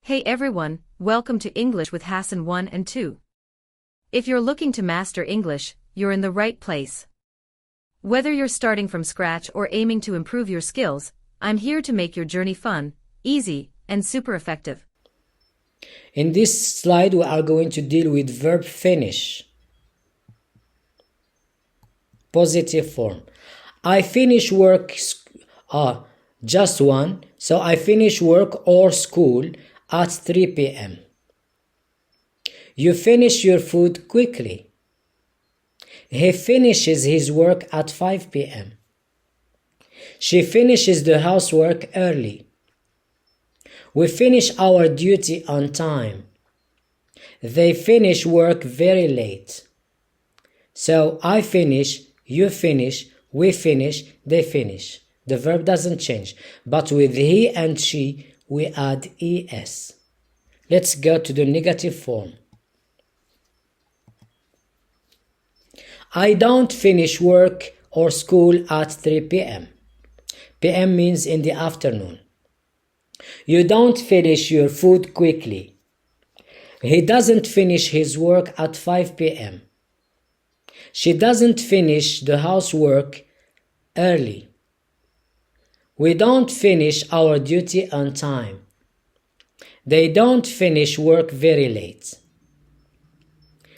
Hey everyone, welcome to English with Hassane 1 and 2. If you're looking to master English, you're in the right place. Whether you're starting from scratch or aiming to improve your skills, I'm here to make your journey fun, easy, and super effective. In this slide, we are going to deal with verb finish. Positive form. I finish work, just one. So I finish work or school at 3 p.m. You finish your food quickly. He finishes his work at 5 p.m. She finishes the housework early. We finish our duty on time. They finish work very late. So I finish, you finish, we finish, they finish. The verb doesn't change, but with he and she, we add es. Let's go to the negative form. I don't finish work or school at 3 p.m. p.m. means in the afternoon. You don't finish your food quickly. He doesn't finish his work at 5 p.m. She doesn't finish the housework early. We don't finish our duty on time. They don't finish work very late.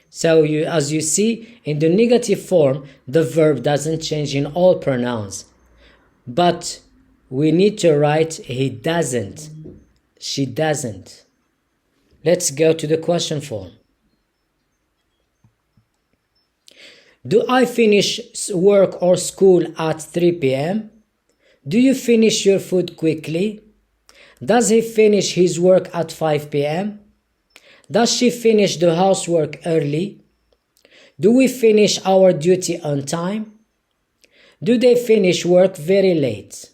So as you see, in the negative form, the verb doesn't change in all pronouns. But we need to write he doesn't, she doesn't. Let's go to the question form. Do I finish work or school at 3 p.m.? Do you finish your food quickly? Does he finish his work at 5 p.m.? Does she finish the housework early? Do we finish our duty on time? Do they finish work very late?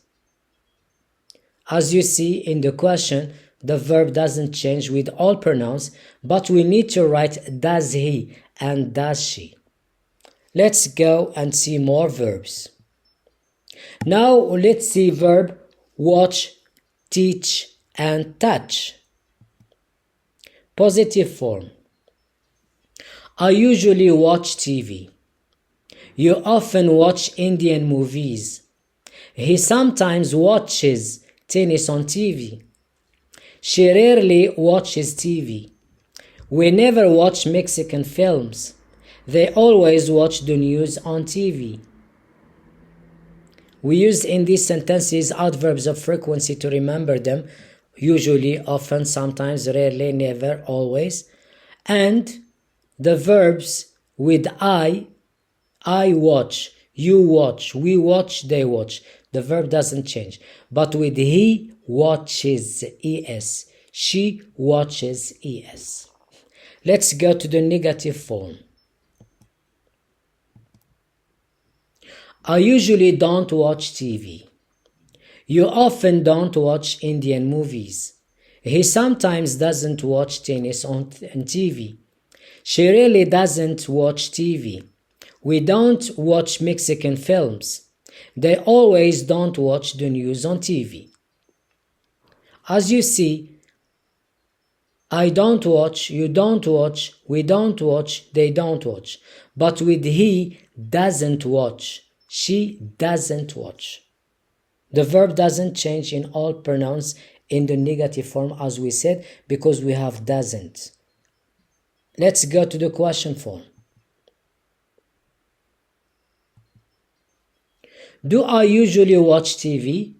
As you see in the question, the verb doesn't change with all pronouns, but we need to write does he and does she. Let's go and see more verbs. Now let's see verb watch, teach, and touch. Positive form. I usually watch TV. You often watch Indian movies. He sometimes watches tennis on TV. She rarely watches TV. We never watch Mexican films. They always watch the news on TV. We use in these sentences adverbs of frequency to remember them. Usually, often, sometimes, rarely, never, always. And the verbs with I watch, you watch, we watch, they watch. The verb doesn't change. But with he watches, es. She watches, es. Let's go to the negative form. I usually don't watch TV. You often don't watch Indian movies. He sometimes doesn't watch tennis on TV. She really doesn't watch TV. We don't watch Mexican films. They always don't watch the news on TV. As you see, I don't watch, you don't watch, we don't watch, they don't watch. But with he doesn't watch, she doesn't watch. The verb doesn't change in all pronouns in the negative form as we said because we have doesn't. Let's go to the question form. Do I usually watch TV?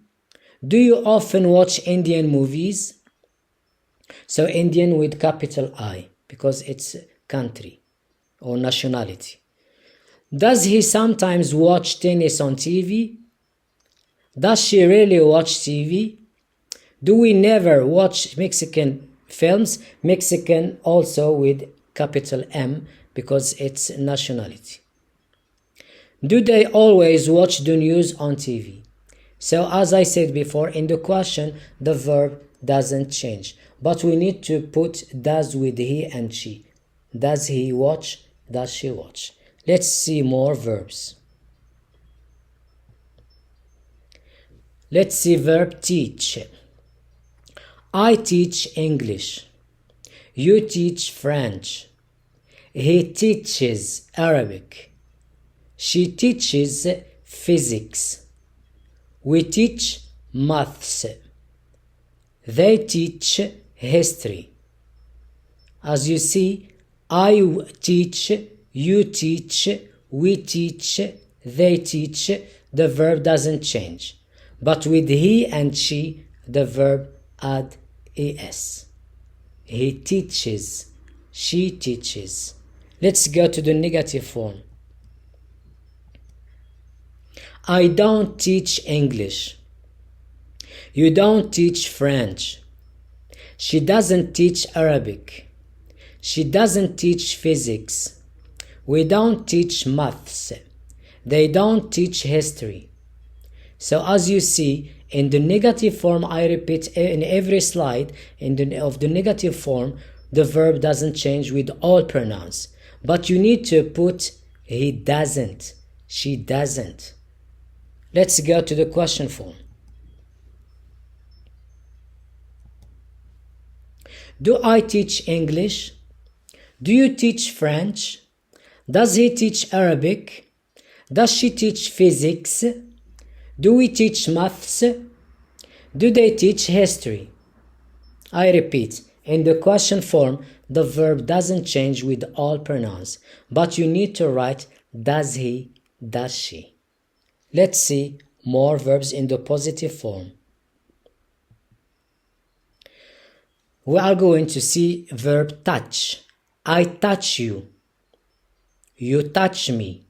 Do you often watch Indian movies? So Indian with capital I because it's country or nationality. Does he sometimes watch tennis on TV? Does she really watch TV? Do we never watch Mexican films? Mexican also with capital M because it's nationality. Do they always watch the news on TV? So as I said before, in the question, the verb doesn't change. But we need to put does with he and she. Does he watch? Does she watch? Let's see more verbs. Let's see verb teach. I teach English. You teach French. He teaches Arabic. She teaches physics. We teach maths. They teach history. As you see, I teach, you teach, we teach, they teach. The verb doesn't change. But with he and she, the verb add es. He teaches, she teaches. Let's go to the negative form. I don't teach English. You don't teach French. She doesn't teach Arabic. She doesn't teach physics. We don't teach maths. They don't teach history. So as you see, in the negative form, I repeat in every slide, of the negative form, the verb doesn't change with all pronouns. But you need to put he doesn't, she doesn't. Let's go to the question form. Do I teach English? Do you teach French? Does he teach Arabic? Does she teach physics? Do we teach maths? Do they teach history? I repeat, in the question form, the verb doesn't change with all pronouns, but you need to write does he, does she. Let's see more verbs in the positive form. We are going to see verb touch. I touch you. You touch me.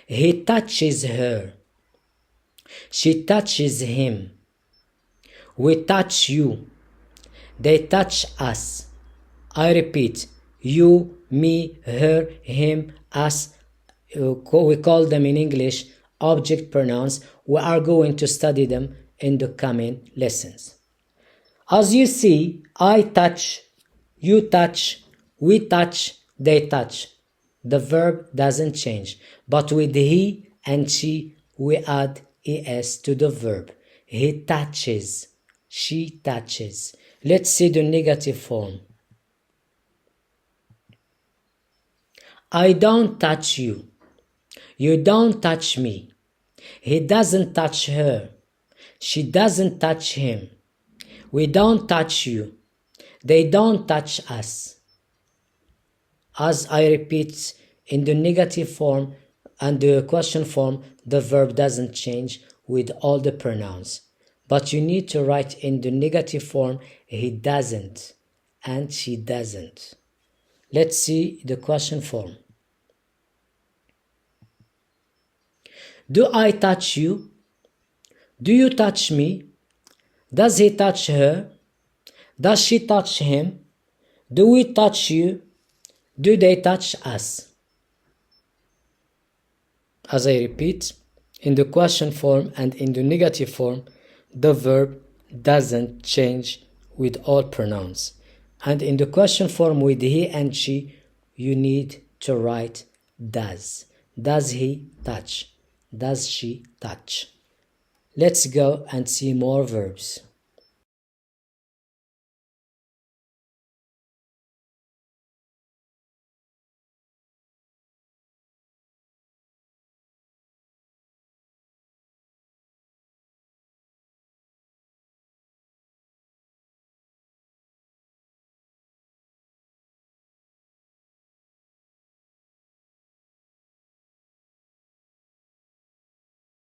He touches her. She touches him. We touch you. They touch us. I repeat, you, me, her, him, us. We call them in English object pronouns. We are going to study them in the coming lessons. As you see, I touch, you touch, we touch, they touch. The verb doesn't change, but with he and she, we add es to the verb. He touches, she touches. Let's see the negative form. I don't touch you. You don't touch me. He doesn't touch her. She doesn't touch him. We don't touch you. They don't touch us. As I repeat, in the negative form and the question form, the verb doesn't change with all the pronouns. But you need to write in the negative form, he doesn't and she doesn't. Let's see the question form. Do I touch you? Do you touch me? Does he touch her? Does she touch him? Do we touch you? Do they touch us? As I repeat, in the question form and in the negative form, the verb doesn't change with all pronouns. And in the question form with he and she, you need to write does. Does he touch? Does she touch? Let's go and see more verbs.